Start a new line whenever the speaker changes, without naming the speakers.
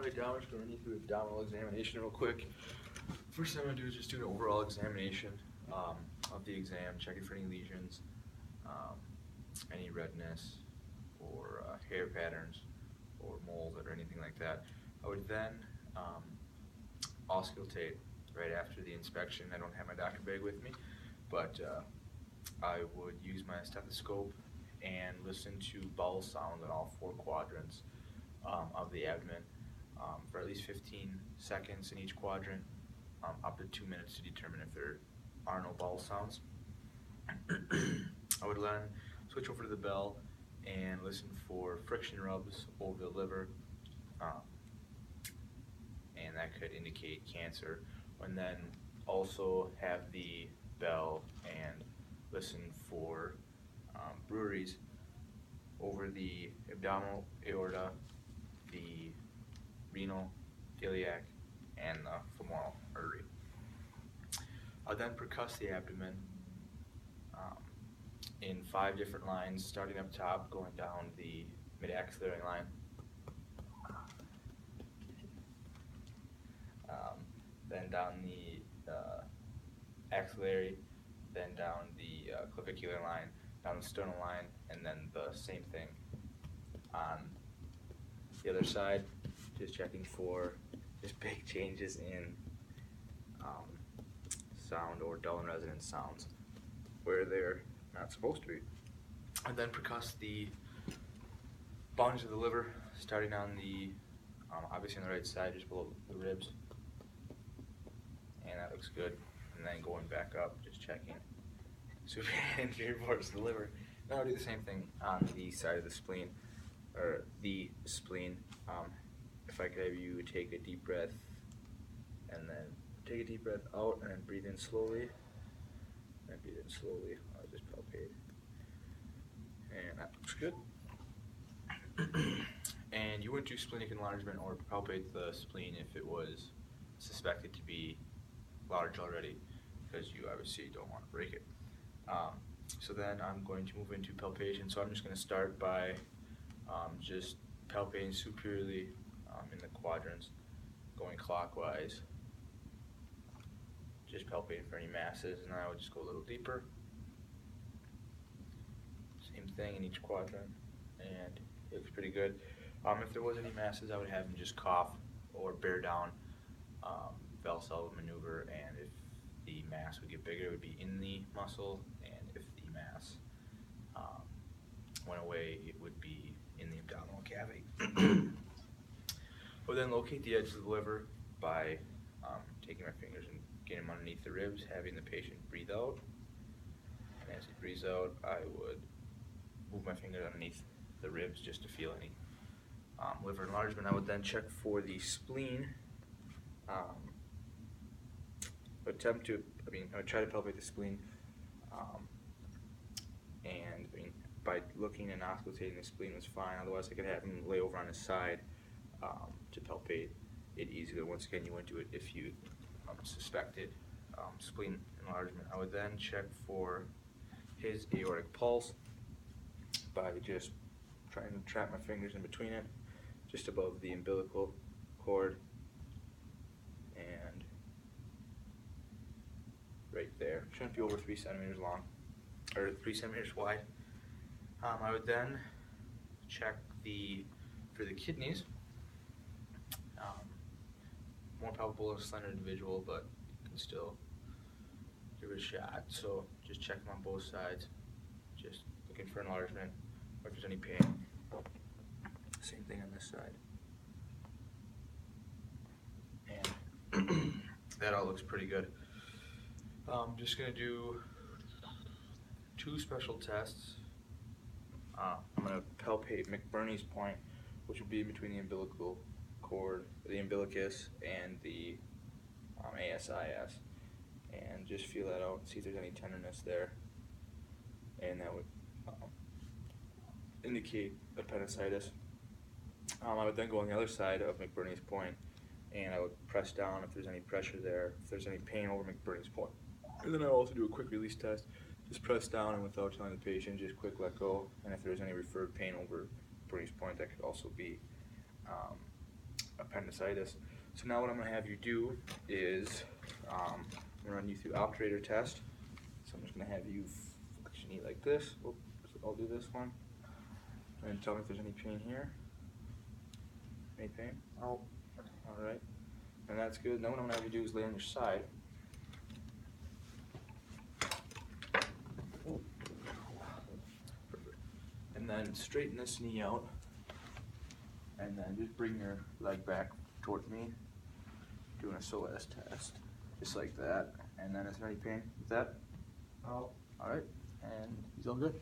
right down. We're just going to do an abdominal examination real quick. First thing I'm going to do is just do an overall examination of the exam, checking for any lesions, any redness, or hair patterns, or mold, or anything like that. I would then auscultate right after the inspection. I don't have my doctor bag with me, but I would use my stethoscope and listen to bowel sounds in all four quadrants of the abdomen for at least 15 seconds in each quadrant, up to 2 minutes to determine if there are no bowel sounds. I would then switch over to the bell and listen for friction rubs over the liver, and that could indicate cancer. And then also have the bell and listen for breweries over the abdominal aorta, the renal, iliac, and the femoral artery. I'll then percuss the abdomen in 5 different lines, starting up top, going down the mid-axillary line, then down the axillary, then down the clavicular line, down the sternal line, and then the same thing on the other side, just checking for just big changes in sound or dull and resonant sounds where they're not supposed to be. And then percuss the boundaries of the liver, starting on the, obviously on the right side, just below the ribs. And that looks good. And then going back up, just checking superior and inferior parts of the liver. Now I'll do the same thing on the side of the spleen, or the spleen. If I could have you take a deep breath, and then take a deep breath out, and then breathe in slowly, and breathe in slowly. I'll just palpate. And that looks good. And you wouldn't do splenic enlargement or palpate the spleen if it was suspected to be large already, because you obviously don't want to break it. So then I'm going to move into palpation. So I'm just going to start by just palpating superiorly in the quadrants, going clockwise, just palpating for any masses, and I would just go a little deeper. Same thing in each quadrant, and it looks pretty good. If there was any masses, I would have them just cough or bear down, Valsalva maneuver, and if the mass would get bigger, it would be in the muscle, and if the mass went away, it would be in the abdominal cavity. We'll then locate the edge of the liver by taking my fingers and getting them underneath the ribs, having the patient breathe out. And as he breathes out, I would move my finger underneath the ribs just to feel any liver enlargement. I would then check for the spleen. I would try to palpate the spleen, and by looking and auscultating the spleen was fine. Otherwise, I could have him lay over on his side to palpate it easily. Once again, you wouldn't do it if you suspected spleen enlargement. I would then check for his aortic pulse by just trying to trap my fingers in between it, just above the umbilical cord, and right there. Shouldn't be over 3 centimeters long, or 3 centimeters wide. I would then check for the kidneys. More palpable in a slender individual, but you can still give it a shot. So just check them on both sides, just looking for enlargement or if there's any pain. Same thing on this side. And that all looks pretty good. I'm just going to do 2 special tests. I'm going to palpate McBurney's point, which would be in between the umbilical cord, the umbilicus, and the ASIS, and just feel that out and see if there's any tenderness there, and that would indicate appendicitis. I would then go on the other side of McBurney's point, and I would press down if there's any pressure there, if there's any pain over McBurney's point. And then I also do a quick release test. Just press down, and without telling the patient, just quick let go. And if there's any referred pain over McBurney's point, that could also be appendicitis. So now what I'm going to have you do is I'm going to run you through obturator test. So I'm just going to have you flex your knee like this. Oops, I'll do this one. And tell me if there's any pain here. Any pain?
Oh.
Alright. And that's good. Now what I'm going to have you do is lay on your side. And then straighten this knee out. And then just bring your leg back towards me. Doing a psoas test. Just like that. And then is there any pain with that?
Oh.
Alright. And he's all good.